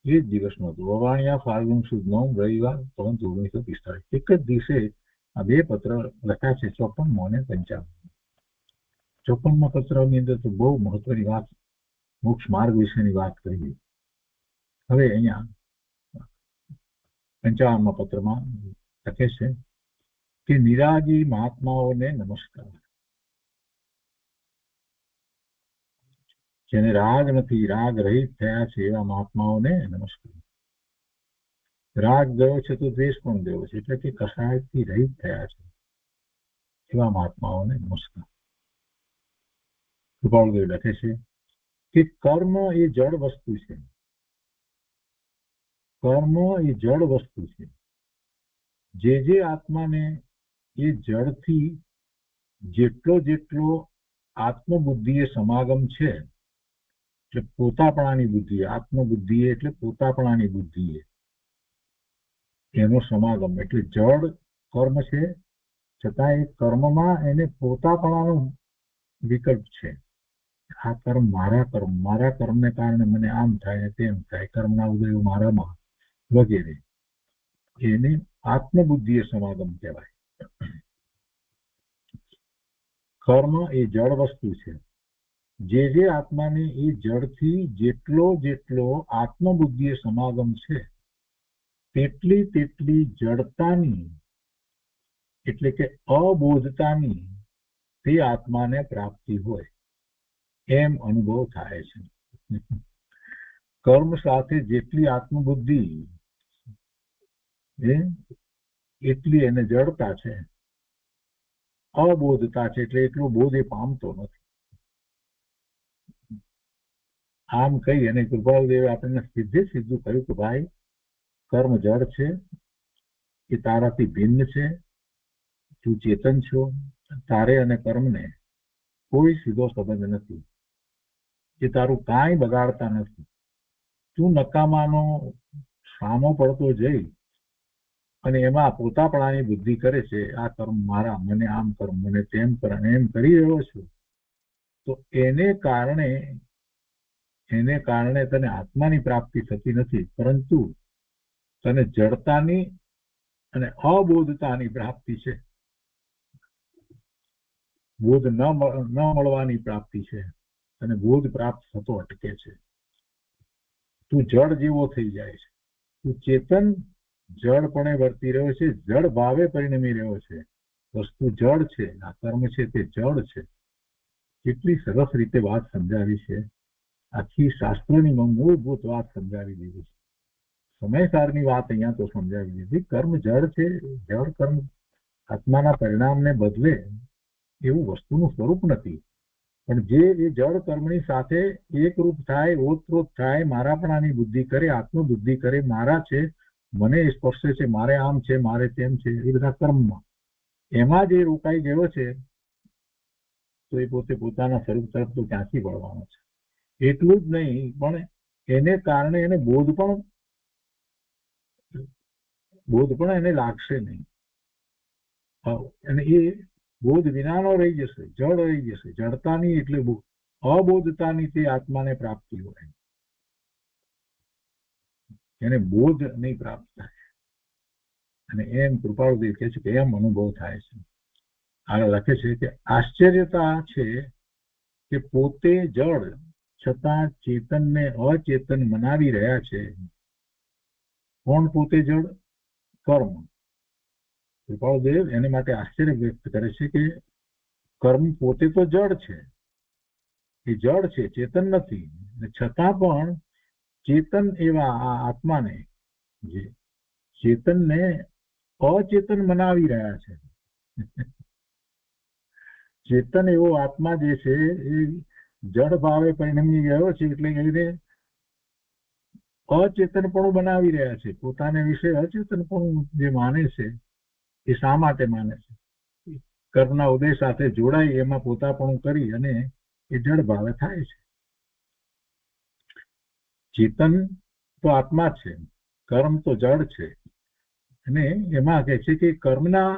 એ જ દિવસનો હતો. વવાણિયા ફાલ્ગુન સુદ 9 રવિવાર સંવત 1945. એક જ દિવસે આ બે પત્ર લખ્યા છે, 54મો અને 55મો. 54મા પત્રની અંદર તો બહુ મહત્વની વાત, મોક્ષ માર્ગ વિશેની વાત કરી. હવે અહીંયા 55મા પત્રમાં લખે છે કે નિરાગી મહાત્માઓને નમસ્કાર. જેને રાગ નથી, રાગ રહિત થયા છે એવા મહાત્માઓને નમસ્કાર. રાગ ગયો છે તો દ્વેષ પણ ગયો છે, એટલે કે કસાયથી રહિત થયા છે એવા મહાત્માઓને નમસ્કાર. કૃપાળુદેવ લખે છે કે કર્મ એ જડ વસ્તુ છે. કર્મ એ જડ વસ્તુ છે. જે આત્માને એ જડથી જેટલો આત્મબુદ્ધિએ સમાગમ છે, એટલે પોતાપણાની બુદ્ધિ, આત્મબુદ્ધિ એટલે પોતાપણાની બુદ્ધિ, એનો સમાગમ એટલે જડ કર્મ છે, છતાં એ કર્મમાં એને પોતાપણાનો વિકલ્પ છે. આ કર્મ મારા કર્મને કારણે મને આમ થાય તેમ થાય, કર્મના ઉદયો મારામાં વગેરે, એને આત્મબુદ્ધિએ સમાગમ કહેવાય. કર્મ એ જળ વસ્તુ છે. જે આત્માની એ જડથી જેટલો આત્મબુદ્ધિએ સમાગમ છે તેટલી જડતાની એટલે કે અબોધતાની તે આત્માને પ્રાપ્તિ હોય એમ અનુભવ થાય છે. કર્મ સાથે જેટલી આત્મબુદ્ધિ એટલી એને જડતા છે, અબોધતા છે એટલે એટલો બોધ એ પામતો નથી. આમ કહી અને કૃપાળુદેવે આપણને સીધું કહ્યું કે ભાઈ કર્મ જડ છે, એ તારાથી ભિન્ન છે, તું ચેતન છો, તારે અને કર્મને કોઈ સીધો સંબંધ નથી, એ તારું કાંઈ બગાડતા નથી. તું નકામાનો સામો પડતો જઈ અને એમાં પોતાપણાની બુદ્ધિ કરે છે, આ કર્મ મારા, મને આમ કર, મને તેમ કર, અને એમ કરી રહ્યો છું, તો એને કારણે તને આત્માની પ્રાપ્તિ થતી નથી, પરંતુ તને જડતાની અને અબોધતાની પ્રાપ્તિ છે. બોધ ન મળવાની પ્રાપ્તિ છે, અને બોધ પ્રાપ્ત થતો અટકે છે. તું જડ જેવો થઈ જાય છે, તું ચેતન જડપણે વર્તી રહ્યો છે, જડ ભાવે પરિણમી રહ્યો છે. વસ્તુ જડ છે, આ કર્મ છે તે જડ છે. કેટલી સરસ રીતે વાત સમજાવી છે, આખી શાસ્ત્રની મૂળભૂત વાત સમજાવી દીધી છે. સમયસારની વાત અહીંયા તો સમજાવી દીધી. કર્મ જડ છે, જડ કર્મ આત્માના પરિણામને બદલે એવું વસ્તુનું સ્વરૂપ નથી, પણ જે એ જડ કર્મની સાથે એકરૂપ થાય, ઓતપ્રોત થાય, મારાપણાની બુદ્ધિ કરે, આત્મબુદ્ધિ કરે, મારા છે, મને સ્પર્શે છે, મારે આમ છે, મારે તેમ છે, એ બધા કર્મમાં એમાં જે રોકાઈ ગયો છે, તો એ પોતે પોતાના સ્વરૂપ તરફ તો ક્યાંથી વળવાનો છે. એટલું જ નહીં, પણ એને કારણે એને બોધ પણ એને લાગશે નહીં, અને એ બોધ વિનાનો રહી જશે, જડ રહી જશે. જડતાની એટલે અબોધતાની તે આત્માને પ્રાપ્તિ હોય, એને બોધ નહીં પ્રાપ્ત થાય. અને એમ કૃપાળુદેવ કહે છે કે એમ અનુભવ થાય છે. આગળ લખે છે કે આશ્ચર્યતા છે કે પોતે જડ છતાં ચેતનને અચેતન મનાવી રહ્યા છે. કોણ પોતે જડ? કર્મ. કૃપાળુદેવ એની માટે આશ્ચર્ય વ્યક્ત કરે છે કે કર્મ પોતે તો જડ છે, એ જડ છે, ચેતન નથી, છતાં પણ ચેતન એવા આ આત્માને, જે ચેતનને અચેતન મનાવી રહ્યા છે. ચેતન એવો આત્મા જે છે એ જડ ભાવે પરિણમી ગયો છે, એટલે એને અચેતનપણું બનાવી રહ્યા છે. પોતાને વિશે અચેતનપણું જે માને છે, એ શા માટે માને છે? કર્મના ઉદય સાથે જોડાઈ એમાં પોતાપણું કરી અને એ જડ ભાવે થાય છે. ચેતન તો આત્મા છે, કર્મ તો જડ છે. અને એમાં કહે છે કે કર્મના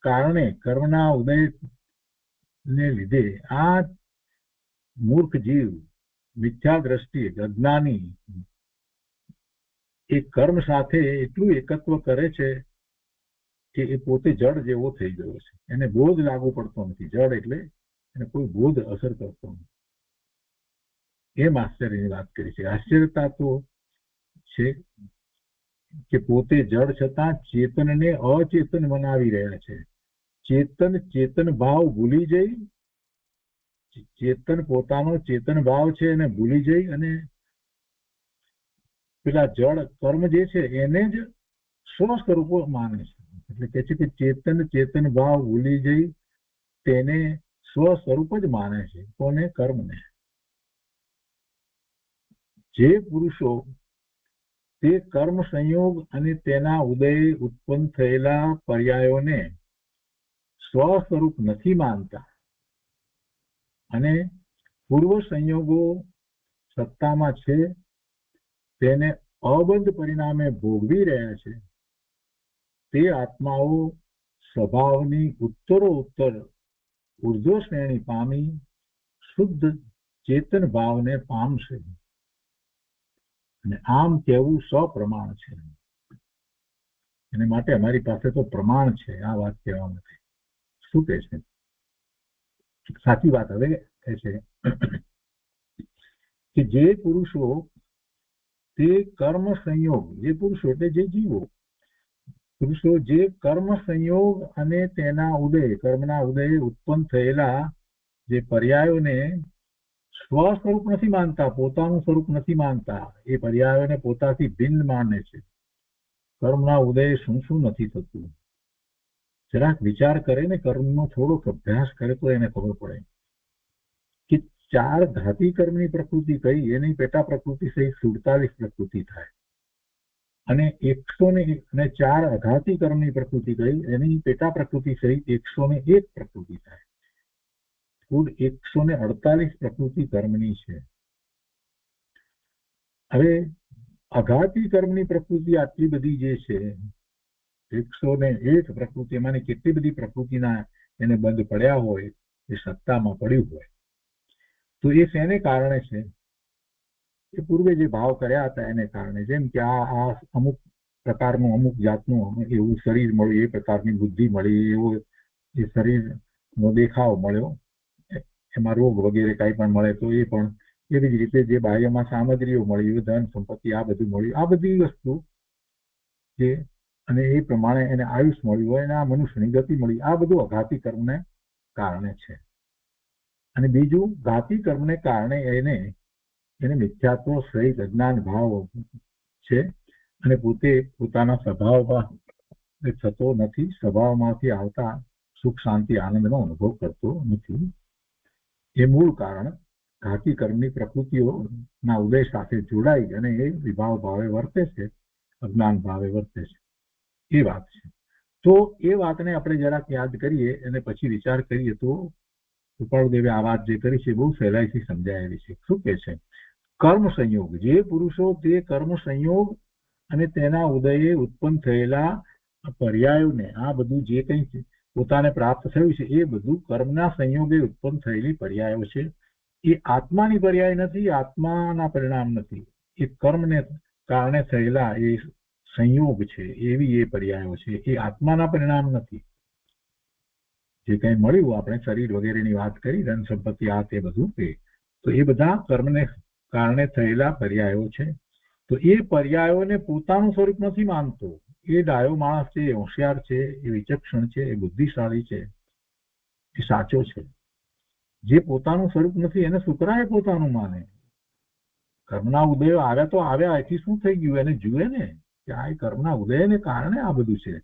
કારણે, કર્મના ઉદય ને લીધે આ મૂર્ખ જીવ, મિથ્યા દ્રષ્ટિ, અજ્ઞાની, એ કર્મ સાથે એટલું એકત્વ કરે છે કે એ પોતે જડ જેવો થઈ ગયો છે. એને બોધ લાગુ પડતો નથી. જડ એટલે એને કોઈ બોધ અસર કરતો નથી. એમ આશ્ચર્યની વાત કરી છે. આશ્ચર્યતા તો છે કે પોતે જડ છતાં ચેતનને અચેતન બનાવી રહ્યા છે. ચેતન ભાવ ભૂલી જઈ, ચેતન પોતાનો ચેતન ભાવ છે એને ભૂલી જઈ અને પેલા જડ કર્મ જે છે એને જ સ્વ સ્વરૂપ માને છે. એટલે કે છે કે ચેતન ભાવ ભૂલી જઈ તેને સ્વ સ્વરૂપ જ માને છે. કોને? કર્મને. જે પુરુષો તે કર્મ સંયોગ અને તેના ઉદય ઉત્પન્ન થયેલા પર્યાયોને સ્વ સ્વરૂપ નથી માનતા અને પૂર્વ સંયોગો સત્તામાં છે તેને અબંધ પરિણામે ભોગવી રહ્યા છે, તે આત્માઓ સ્વભાવની ઉત્તરોત્તર ઉર્ધ્વ શ્રેણી પામી શુદ્ધ ચેતન ભાવને પામશે. અને આમ કહેવું સપ્રમાણ છે. એને માટે અમારી પાસે તો પ્રમાણ છે આ વાત કહેવા માટે. શું કહે છે? સાચી વાત હવે કહે છે કે જે પુરુષો તે કર્મ સંયોગ, જે પુરુષો એટલે જે જીવો, પુરુષો જે કર્મ સંયોગ અને તેના ઉદય, કર્મના ઉદય ઉત્પન્ન થયેલા જે પર્યાયોને સ્વ સ્વરૂપ નથી માનતા, પોતાનું સ્વરૂપ નથી માનતા, એ પર્યાયોને પોતાથી ભિન્ન માને છે. કર્મના ઉદય શું શું નથી થતું, જરાક વિચાર કરે ને, કર્મનો થોડોક અભ્યાસ કરે તો એને ખબર પડે કે 4 ઘાતી કર્મની પ્રકૃતિ કઈ, એની પેટા પ્રકૃતિ સહિત 47 પ્રકૃતિ થાય, અને 104 અઘાતી કર્મની પ્રકૃતિ કઈ, એની પેટા પ્રકૃતિ સહિત 101 પ્રકૃતિ થાય. કુલ 148 પ્રકૃતિ કર્મની છે. હવે અઘાતી કર્મની પ્રકૃતિ આટલી બધી જે છે, 101 પ્રકૃતિ, એમાંની કેટલી બધી પ્રકૃતિના એને બંધ પડ્યા હોય, એ સત્તામાં પડ્યું હોય, તો એ શેને કારણે છે? એ પૂર્વે જે ભાવ કર્યા હતા એને કારણે. જેમ કે આ અમુક પ્રકારનું, અમુક જાતનું એવું શરીર મળ્યું, એ પ્રકારની બુદ્ધિ મળી, એવો એ શરીરનો દેખાવ મળ્યો, એમાં રોગ વગેરે કાંઈ પણ મળે તો એ પણ. એવી જ રીતે જે બાહ્યમાં સામગ્રીઓ મળી, ધન સંપત્તિ, આ બધું મળ્યું, આ બધી વસ્તુ જે, અને એ પ્રમાણે એને આયુષ મળ્યું હોય, અને આ મનુષ્યની ગતિ મળી, આ બધું અઘાતી કર્મને કારણે છે. અને બીજું, ઘાતી કર્મને કારણે એને મિથ્યાત્વ સહિત અજ્ઞાન ભાવ છે, અને પોતે પોતાના સ્વભાવમાં થતો નથી, સ્વભાવમાંથી આવતા સુખ શાંતિ આનંદનો અનુભવ કરતો નથી. એ મૂળ કારણ ઘાતી કર્મની પ્રકૃતિઓના ઉદય સાથે જોડાઈ અને એ વિભાવ ભાવે વર્તે છે, અજ્ઞાન ભાવે વર્તે છે, એ વાત છે. તો એ વાતને આપણે જરાક યાદ કરીએ અને પછી વિચાર કરીએ તો કૃપાળુદેવે આ વાત જે કરી છે બહુ સહેલાઈથી સમજાયેલી છે. શું કે છે? કર્મ સંયોગ, જે પુરુષો તે કર્મ સંયોગ અને તેના ઉદયે ઉત્પન્ન થયેલા પર્યાયોને, આ બધું જે કંઈ પોતાને પ્રાપ્ત થયું છે એ બધું કર્મના સંયોગે ઉત્પન્ન થયેલી પર્યાયો છે. એ આત્માની પર્યાય નથી, આત્માના પરિણામ નથી, એ કર્મને કારણે થયેલા એ સંયોગ છે, એવી એ પર્યાયો છે, એ આત્માના પરિણામ નથી. જે કંઈ મળ્યું, આપણે શરીર વગેરેની વાત કરી, ધન સંપત્તિ, આ તે બધું, તો એ બધા કર્મને કારણે થયેલા પર્યાયો છે. તો એ પર્યાયોને પોતાનું સ્વરૂપ નથી માનતો. એ ડાયો માણસ છે, એ હોશિયાર છે, એ વિચક્ષણ છે, એ બુદ્ધિશાળી છે, એ સાચો છે. જે પોતાનું સ્વરૂપ નથી એને શુક્રાએ પોતાનું માને. કર્મના ઉદયો આવ્યા તો આવ્યા, અહીંથી શું થઈ ગયું એને જુએ ને, કે આ કર્મના ઉદયને કારણે આ બધું છે.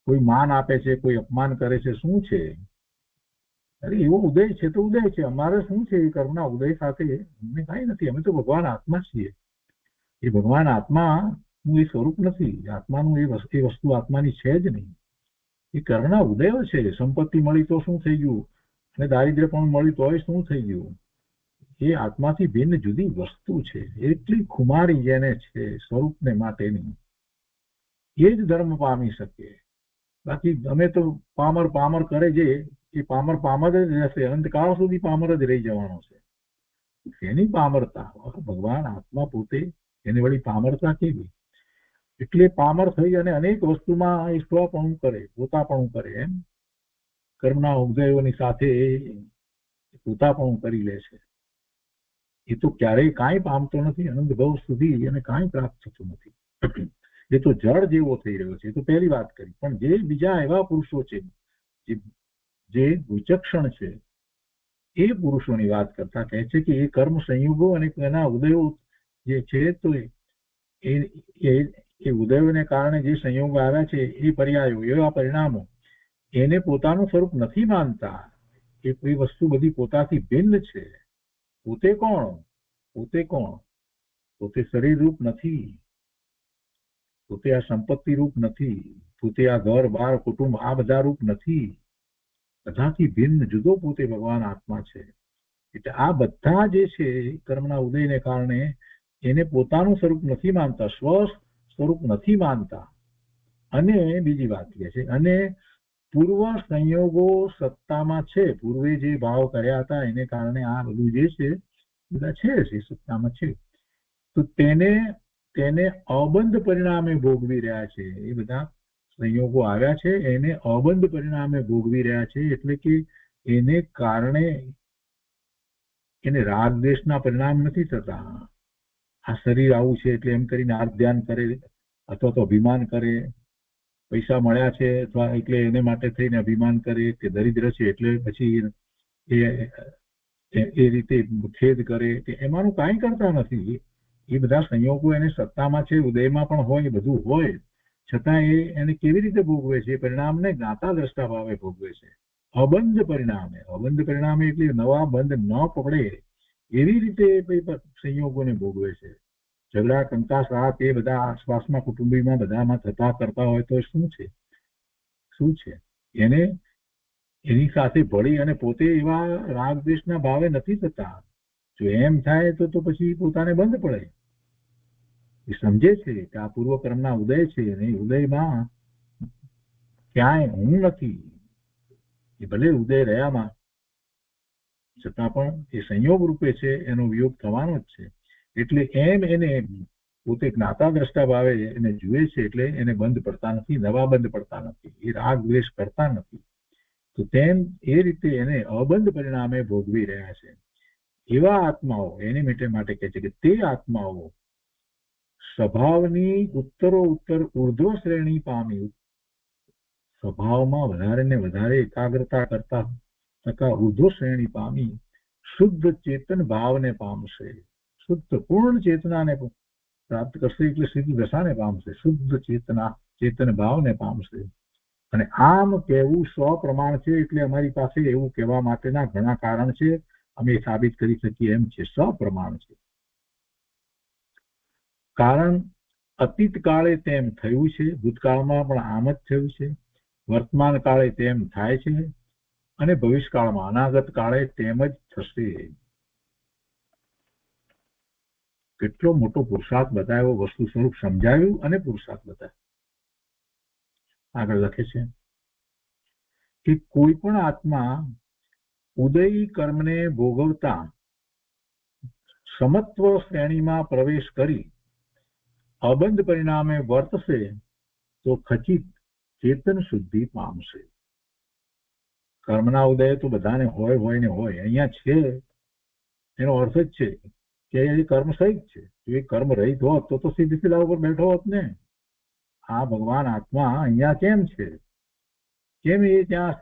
કોઈ માન આપે છે, કોઈ અપમાન કરે છે, શું છે? અરે એવો ઉદય છે તો ઉદય છે, અમારે શું છે એ કર્મના ઉદય સાથે? અમને કાંઈ નથી, અમે તો ભગવાન આત્મા છીએ. એ ભગવાન આત્માનું એ સ્વરૂપ નથી, આત્માનું એ વસ્તુ આત્માની છે જ નહીં. એ કર્મના ઉદયો છે. સંપત્તિ મળી તો શું થઈ ગયું, અને દારિદ્ર્ય પણ મળ્યું તોય શું થઈ ગયું? એ આત્માથી ભિન્ન જુદી વસ્તુ છે. એટલી ખુમારી જેને છે સ્વરૂપને માટેની, એ જ ધર્મ પામી શકે. બાકી અમે તો પામર કરે છે, એ પામર જ રહેશે, અંતકાળ સુધી પામર જ રહી જવાનો છે. એની પામરતા, ભગવાન આત્મા પોતે, એની વળી પામરતા કેવી? એટલે પામર થઈ અને અનેક વસ્તુમાં એ સ્વપણું કરે, પોતાપણું કરે. એમ કર્મના ઉદયોની સાથે પોતાપણું કરી લે છે. એ તો ક્યારેય કાંઈ પામતો નથી, અનંત ભવ સુધી એને કાંઈ પ્રાપ્ત થતું નથી. એ તો જળ જેવો થઈ રહ્યો છે. એ તો પહેલી વાત કરી. પણ જે બીજા એવા પુરુષો છે જે વિચક્ષણ છે, એ પુરુષોની વાત કરતા કહે છે કે એ કર્મ સંયોગો અને એના ઉદયો જે છે, તો એ ઉદયોને કારણે જે સંયોગો આવ્યા છે, એ પર્યાયો, એવા પરિણામો, એને પોતાનું સ્વરૂપ નથી માનતા. એ વસ્તુ બધી પોતાથી ભિન્ન છે. પોતે કોણ? પોતે શરીર રૂપ નથી, પોતે આ સંપત્તિ રૂપ નથી, પોતે આ ઘર બાર કુટુંબ આ બધા રૂપ નથી. બધાથી ભિન્ન જુદો પોતે ભગવાન આત્મા છે. એટલે આ બધા જે છે કર્મના ઉદયને કારણે એને પોતાનું સ્વરૂપ નથી માનતા, સ્વ સ્વરૂપ નથી માનતા. અને બીજી વાત કહે છે, અને પૂર્વ સંયોગો સત્તામાં છે. પૂર્વે જે ભાવ કર્યા હતા એને કારણે આ બધું જે છે બધા છે સત્તામાં છે, તો તેને અબંધ પરિણામે ભોગવી રહ્યા છે. એ બધા સંયોગો આવ્યા છે, એને અબંધ પરિણામે ભોગવી રહ્યા છે. એટલે કે એને કારણે એને રાગ દ્વેષના પરિણામ નથી થતા. આ શરીર આવું છે એટલે એમ કરીને આ ધ્યાન કરે અથવા તો અભિમાન કરે, પૈસા મળ્યા છે અથવા એટલે એને માટે થઈને અભિમાન કરે, કે દરિદ્ર છે એટલે પછી એ રીતે ખેદ કરે, કે એમાંનું કાંઈ કરતા નથી. એ બધા સંયોગો એને સત્તામાં છે, ઉદયમાં પણ હોય, બધું હોય, છતાં એને કેવી રીતે ભોગવે છે? પરિણામને જ્ઞાતા દ્રષ્ટા ભાવે ભોગવે છે, અબંધ પરિણામે. અબંધ પરિણામે એટલે નવા બંધ ન પકડે એવી રીતે સંયોગોને ભોગવે છે. ઝઘડા, કંકાસ, રાત એ બધા આસપાસમાં કુટુંબીમાં બધામાં થતા કરતા હોય તો શું છે? એને એની સાથે ભળી અને પોતે એવા રાગ દ્વેષના ભાવે નથી થતા. જો એમ થાય તો પછી પોતાને બંધ પડે. એ સમજે છે કે આ પૂર્વકર્મના ઉદય છે અને ઉદયમાં ક્યાંય હું નથી. એ ભલે ઉદય રહ્યામાં છતાં પણ એ સંયોગ રૂપે છે, એનો વિયોગ થવાનો જ છે. એટલે એમ એને પોતે જ્ઞાતા દ્રષ્ટા ભાવે એને જુએ છે, એટલે એને બંધ પડતા નથી, નવા બંધ પડતા નથી, એ રાગ દ્વેષ કરતા નથી. તો તેમ એ રીતે એને અબંધ પરિણામે ભોગવી રહ્યા છે. એવા આત્માઓ એને માટે કહે છે કે તે આત્માઓ સ્વભાવની ઉત્તરોત્તર ઉર્ધ્વ શ્રેણી પામી, સ્વભાવમાં વધારે ને વધારે એકાગ્રતા કરતા ઉર્ધ્વ શ્રેણી પામી શુદ્ધ ચેતન ભાવને પામશે. શુદ્ધ પૂર્ણ ચેતનાને પ્રાપ્ત કરશે એટલે સિદ્ધ દશાને પામશે, શુદ્ધ ચેતન ભાવને પામશે. અને આમ કહેવું સ્વપ્રમાણ છે, એટલે અમારી પાસે એવું કહેવા માટેના ઘણા કારણ છે. અમે સાબિત કરી શકીએ એમ છે, સપ્રમાણ છે. કારણ અતીત કાળે તેમ થયું છે, ભૂતકાળમાં પણ આમ જ થયું છે, વર્તમાન કાળે તેમ થાય છે અને ભવિષ્યકાળમાં અનાગત કાળે તેમ જ થશે. કેટલો મોટો પુરુષાર્થ બતાવ્યો, વસ્તુ સ્વરૂપ સમજાવ્યું અને પુરુષાર્થ બતાવ્યો. આગળ લખે છે કે કોઈ પણ આત્મા ઉદય કર્મને ભોગવતા સમત્વ શ્રેણીમાં પ્રવેશ કરી અબંધ પરિણામે વર્તશે તો ખચિત ચેતન શુદ્ધિ પામશે. કર્મના ઉદય તો બધાને હોય ને હોય. અહીંયા છે એનો અર્થ જ છે કે એ કર્મ સહિત છે. જો એ કર્મ રહિત હોત તો સીધી શિલા ઉપર બેઠો હોત ને. આ ભગવાન આત્મા અહીંયા કેમ છે? કેમ એ ત્યાં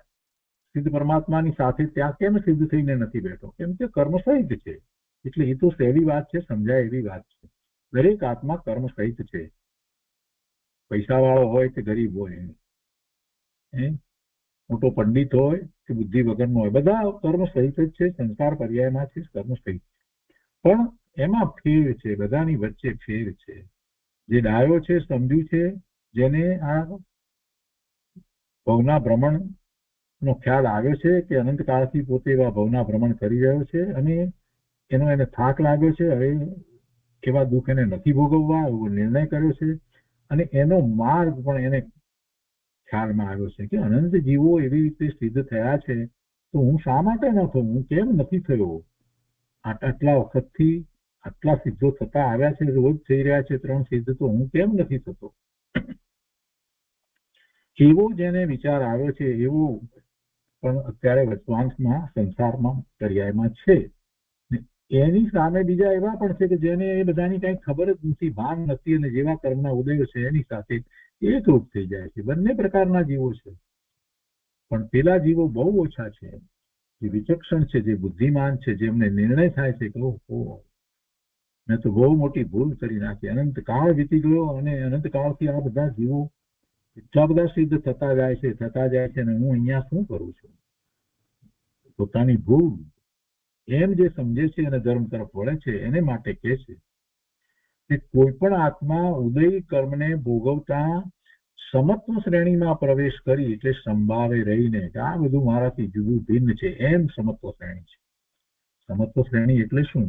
સિદ્ધ પરમાત્માની સાથે ત્યાં કેમ સિદ્ધ થઈને નથી બેઠો? કેમ કે કર્મ સહિત છે. એટલે એ તો સહેલી વાત છે, સમજાય એવી વાત છે. દરેક આત્મા કર્મ સહિત છે. પૈસા વાળો હોય કે ગરીબ હોય, મોટો પંડિત હોય કે બુદ્ધિ વગરનો હોય, બધા કર્મ સહિત જ છે. સંસાર પર્યાયમાં છે, કર્મ સહિત. પણ એમાં ફેર છે, બધાની વચ્ચે ફેર છે. જે ડાયો છે, સમજ્યું છે, જેને આ ભવના ભ્રમણ નો ખ્યાલ આવ્યો છે કે અનંત કાળથી પોતે એવા ભવના ભ્રમણ કરી રહ્યો છે અને એને થાક લાગ્યો છે, હવે એવા દુઃખ એને નથી ભોગવવા એવો નિર્ણય કર્યો છે. અને એનો માર્ગ પણ એને ખ્યાલમાં આવ્યો છે કે અનંત જીવો એવી રીતે સિદ્ધ થયા છે, તો હું શા માટે ન થયું? હું કેમ નથી થયો? આટલા વખતથી આટલા સિદ્ધો થતા આવ્યા છે, રોજ થઈ રહ્યા છે 3 સિદ્ધ, તો હું કેમ નથી થતો? એવો જેને વિચાર આવ્યો છે, એવો પણ અત્યારે વર્તમાનમાં સંસારમાં પર્યાયમાં છે. એની સામે બીજા એવા પણ છે કે જેને એ બધાની કઈ ખબર જ નથી, ભાન નથી, અને જેવા કર્મના ઉદયો છે એની સાથે એકરૂપ થઈ જાય છે. બંને પ્રકારના જીવો છે. પણ પેલા જીવો બહુ ઓછા છે, જે વિચક્ષણ છે, જે બુદ્ધિમાન છે, જેમને નિર્ણય થાય છે કે ઓહો, મેં તો બહુ મોટી ભૂલ કરી નાખી. અનંત કાળ વીતી ગયો અને અનંત કાળથી આ બધા જીવો એટલા બધા સિદ્ધ થતા જાય છે અને હું અહીંયા શું કરું છું? પોતાની ભૂલ એમ જે સમજે છે અને ધર્મ તરફ વળે છે, એને માટે કહે છે કે કોઈ પણ આત્મા ઉદય કર્મને ભોગવતા સમત્વ શ્રેણીમાં પ્રવેશ કરી, એટલે સંભાવે રહીને કે આ બધું મારાથી જુદું ભિન્ન છે, એમ સમત્વ શ્રેણી છે. સમત્વ શ્રેણી એટલે શું?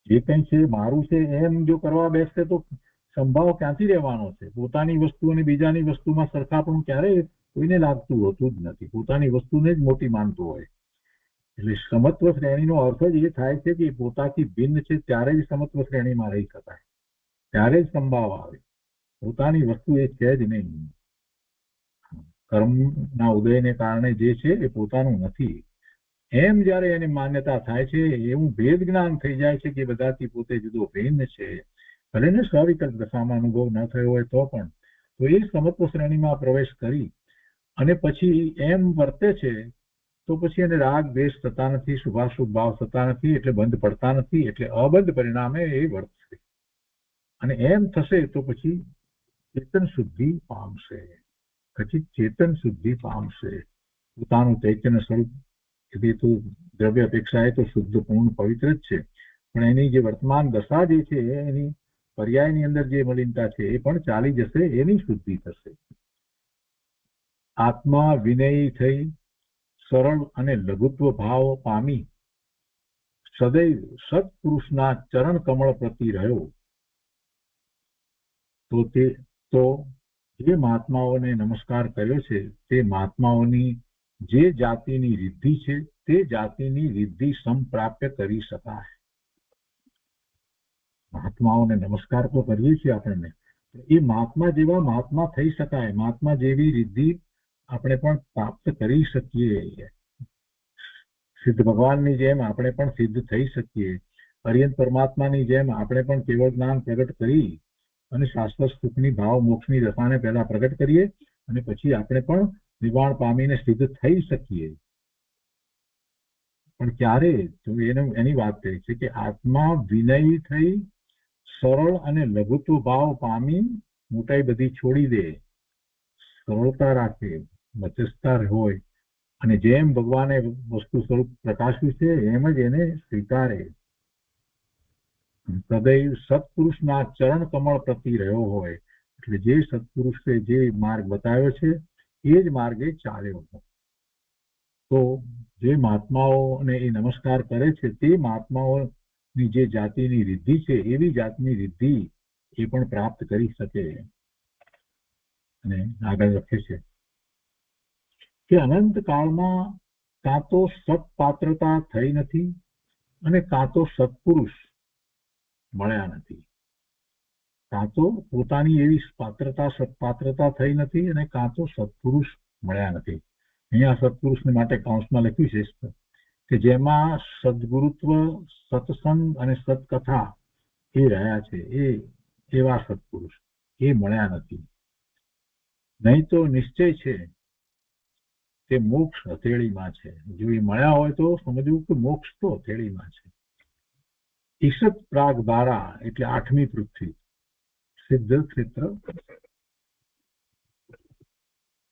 જે કંઈ છે મારું છે એમ જો કરવા બેસશે તો સંભાવ ક્યાંથી રહેવાનો છે? પોતાની વસ્તુ અને બીજાની વસ્તુમાં સરખાપણું ક્યારેય કોઈને લાગતું હોતું જ નથી. પોતાની વસ્તુને જ મોટી માનતો હોય. એટલે સમત્વ શ્રેણીનો અર્થ જ એ થાય છે કે પોતાથી ભિન્ન છે ત્યારે જ સમત્વ શ્રેણીમાં રહી શકાય, ત્યારે જ સંભાવ આવે. પોતાની વસ્તુ એ છે જ નહીં. કર્મના ઉદયને કારણે જે છે એ પોતાનું નથી. એમ જયારે એની માન્યતા થાય છે, એવું ભેદ જ્ઞાન થઈ જાય છે કે બધાથી પોતે જુદો ભિન્ન છે, ભલે ને સ્વાવિકલ્પ દશામાં અનુભવ ન થયો હોય તો પણ, તો એ સમત્વ શ્રેણીમાં પ્રવેશ કરી અને પછી એમ વર્તે છે, તો પછી એને રાગ દ્વેષ થતા નથી, શુભાશુભ ભાવ થતા નથી, એટલે બંધ પડતા નથી, એટલે અબંધ પરિણામે એ વર્તશે. અને એમ થશે તો પછી ચેતન શુદ્ધિ પામશે. પછી ચેતન શુદ્ધિ પામશે. પોતાનું ચૈતન્ય સ્વરૂપ એ તો દ્રવ્ય અપેક્ષા એ તો શુદ્ધ પૂર્ણ પવિત્ર જ છે, પણ એની જે વર્તમાન દશા જે છે, એની પર્યાયની અંદર જે મલિનતા છે એ પણ ચાલી જશે, એની શુદ્ધિ થશે. આત્મા વિનયી થઈ સરળ અને લઘુત્વ ભાવ પામી સદૈવ સત્પુરુષના ચરણ કમળ પ્રતિ રહ્યો, તો જે મહાત્માઓને નમસ્કાર કર્યો છે તે મહાત્માઓની જે જાતિની રિદ્ધિ છે તે જાતિની રિદ્ધિ સંપ્રાપ્ય કરી શકાય. મહાત્માઓને નમસ્કાર તો કરીએ છીએ આપણને, એ મહાત્મા જેવા મહાત્મા થઈ શકાય, મહાત્મા જેવી રિદ્ધિ આપણે પણ પ્રાપ્ત કરી શકીએ. સિદ્ધ ભગવાનની જેમ આપણે પણ સિદ્ધ થઈ શકીએ. અરિયંત પરમાત્માની જેમ આપણે પણ કેવળ જ્ઞાન પ્રગટ કરી અને શાશ્વત સુખની ભાવ મોક્ષની દશાને પહેલા પ્રગટ કરીએ અને પછી આપણે પણ નિર્વાણ પામીને સિદ્ધ થઈ શકીએ. પણ ક્યારે? તો એની વાત કરી છે કે આત્મા વિનયી થઈ સરળ અને લઘુત્વ ભાવ પામી મોટાઈ બધી છોડી દે, સરળતા રાખે, મધ્યસ્થતા હોય અને જેમ ભગવાને વસ્તુ સ્વરૂપ પ્રકાશ્યું છે એમ જ એને સ્વીકારે. સદૈવ સત્પુરુષના ચરણ કમળ પ્રતિ રહ્યો હોય, એટલે જે સત્પુરુષે જે માર્ગ બતાવ્યો છે એ જ માર્ગે ચાલ્યો. તો જે મહાત્માઓને એ નમસ્કાર કરે છે તે મહાત્માઓની જે જાતિની રિદ્ધિ છે એવી જાતની રિદ્ધિ એ પણ પ્રાપ્ત કરી શકે. અને આગળ લખે છે કે અનંત કાળમાં કાં તો સત્પાત્રતા થઈ નથી અને કાં તો સત્પુરુષ મળ્યા નથી. કાં તો પોતાની એવી સત્પાત્રતા થઈ નથી અને કાં તો સત્પુરુષ મળ્યા નથી. અહીંયા સત્પુરુષને માટે કૌંસમાં લખ્યું છે કે જેમાં સદગુરુત્વ, સત્સંગ અને સત્કથા એ રહ્યા છે, એવા સત્પુરુષ એ મળ્યા નથી. નહીં તો નિશ્ચય છે કે મોક્ષ હથેળીમાં છે. જો એ મળ્યા હોય તો સમજવું કે મોક્ષ તો હથેળીમાં છે. ઈશત પ્રાગ બારા એટલે 8મી પૃથ્વી, સિદ્ધ ક્ષેત્ર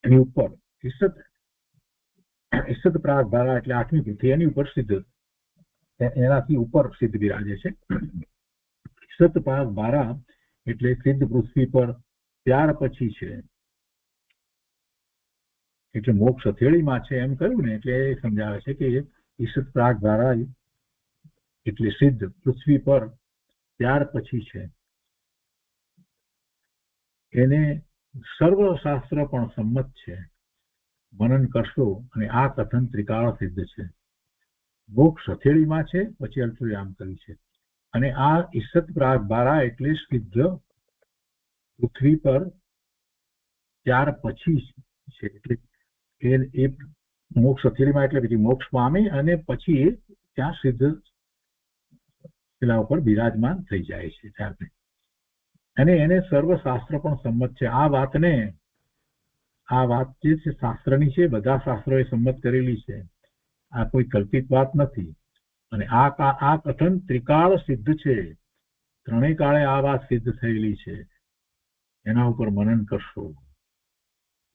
એની ઉપર ઈશત પ્રાગ બારા એટલે 8મી પૃથ્વી, એની ઉપર સિદ્ધ, એનાથી ઉપર સિદ્ધ બિરાજે છે. ઈશત પ્રાગ બારા એટલે સિદ્ધ પૃથ્વી પર ત્યાર પછી છે, એટલે મોક્ષ હથેળીમાં છે એમ કહ્યું ને, એટલે એ સમજાવે છે કે ઈશત પ્રાગ બારા એટલે સિદ્ધ પૃથ્વી પર ત્યાર પછી છે. એને સર્વશાસ્ત્ર પણ સંમત છે. મનન કરશો અને આ કથન ત્રિકાળ સિદ્ધ છે. મોક્ષ હથેળીમાં છે, પછી અલ્પવિરામ કર્યું છે. અને આ ઈશત પ્રાગ બારા એટલે સિદ્ધ પૃથ્વી પર ત્યાર પછી છે. એટલે એ મોક્ષ હથેળીમાં એટલે પછી મોક્ષ પામે અને પછી એ ત્યાં સિદ્ધ પેલા ઉપર બિરાજમાન થઈ જાય છે ત્યારથી. અને એને સર્વશાસ્ત્ર પણ સંમત છે. આ વાત જે છે શાસ્ત્રની છે, બધા શાસ્ત્રોએ સંમત કરેલી છે. આ કોઈ કલ્પિત વાત નથી. અને આ કથન ત્રિકાળ સિદ્ધ છે. ત્રણેય કાળે આ વાત સિદ્ધ થયેલી છે. એના ઉપર મનન કરશો.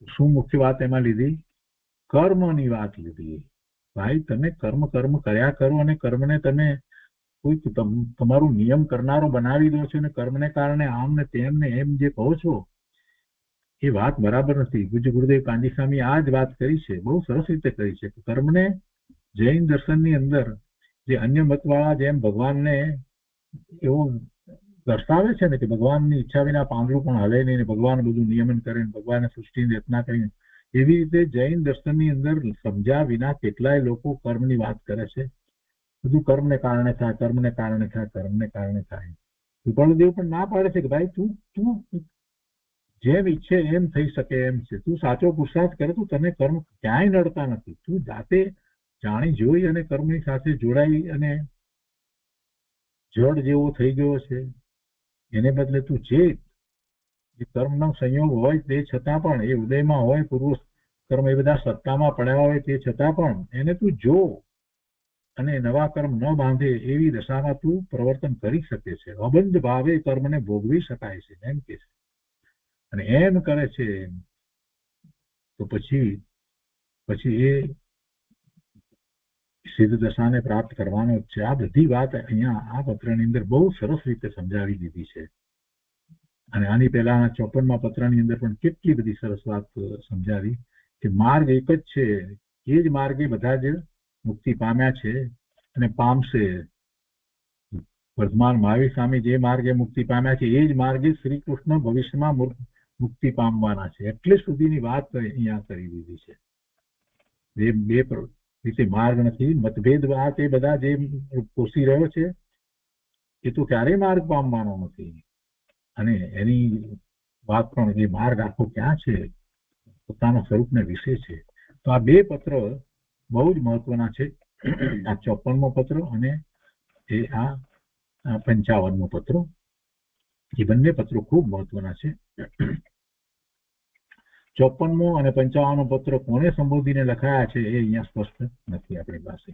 શું મુખ્ય વાત એમાં લીધી? કર્મની વાત લીધી. ભાઈ તમે કર્મ કર્યા કરો અને કર્મને તમે કોઈ તમારું નિયમ કરનારો બનાવી દો છો, અને કર્મને કારણે આમ ને તેમ ને એમ જે કહો છો એ વાત બરાબર નથી. પૂજ્ય ગુરુદેવ કાંજી સ્વામી આ જ વાત કરી છે, બહુ સરસ રીતે કરી છે. કર્મને જૈન દર્શનની અંદર જે અન્ય મતવાળા જેમ ભગવાનને એવું દર્શાવે છે ને કે ભગવાનની ઈચ્છા વિના પાંદડું પણ હલે નહીં, ભગવાન બધું નિયમન કરે, ભગવાને સૃષ્ટિની રચના કરીને, એવી રીતે જૈન દર્શનની અંદર સમજ્યા વિના કેટલાય લોકો કર્મની વાત કરે છે. બધું કર્મને કારણે થાય, કર્મને કારણે થાય, કર્મને કારણે થાય. કૃપાળુદેવ પણ ના પાડે છે કે ભાઈ તું જેમ ઈચ્છે એમ થઈ શકે એમ છે. તું સાચો પુરુષાર્થ કરે તો તને કર્મ ક્યાંય નડતા નથી. તું જાણી જોઈ અને કર્મની સાથે જોડાઈ અને જડ જેવો થઈ ગયો છે. એને બદલે તું જે કર્મનો સંયોગ હોય તે છતાં પણ, એ ઉદયમાં હોય પૂર્વ કર્મ એ બધા સત્તામાં પડ્યા હોય તે છતાં પણ એને તું જો અને નવા કર્મ ન બાંધે એવી દશામાં તું પ્રવર્તન કરી શકે છે. અબંધ ભાવે કર્મને ભોગવી શકાય છે એમ કે છે. અને એમ કરે છે તો પછી એ સિદ્ધ દશાને પ્રાપ્ત કરવાનો જ છે. આ બધી વાત અહીંયા આ પત્રની અંદર બહુ સરસ રીતે સમજાવી દીધી છે. અને આની પહેલાના 54મા પત્રની અંદર પણ કેટલી બધી સરસ વાત સમજાવી કે માર્ગ એક જ છે, એ જ માર્ગે બધા જ મુક્તિ પામ્યા છે અને પામશે. વર્તમાન મહાવીર સ્વામી જે માર્ગે મુક્તિ પામ્યા છે એ જ માર્ગે શ્રી કૃષ્ણ ભવિષ્યમાં મુક્તિ પામવાના છે. એટલે સુધીની વાત અહીંયા કરી દીધી છે. બે રીતે માર્ગ નથી, મતભેદ વાત એ બધા જે પોષી રહ્યો છે એ તો ક્યારેય માર્ગ પામવાનો નથી. અને એની વાત પણ એ માર્ગ આખો ક્યાં છે, પોતાના સ્વરૂપને વિશે છે. તો આ બે પત્ર બહુ જ મહત્વના છે. આ 54મો પત્ર અને એ આ 55મો પત્ર, એ બંને પત્રો ખૂબ મહત્વના છે. 54મો અને 55મો પત્ર કોને સંબોધીને લખાયા છે એ અહીંયા સ્પષ્ટ નથી આપણી પાસે,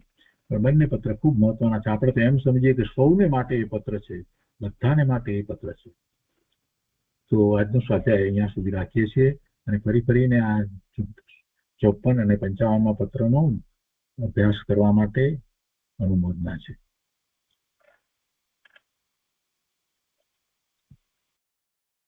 પણ બંને પત્ર ખૂબ મહત્વના છે. આપણે તો એમ સમજીએ કે સૌને માટે એ પત્ર છે, બધાને માટે એ પત્ર છે. તો આજનું સ્વાધ્યાય અહીંયા સુધી રાખીએ છીએ અને ફરીને આ 54 અને 55મા પત્રનો અભ્યાસ કરવા માટે અનુમોદના છે.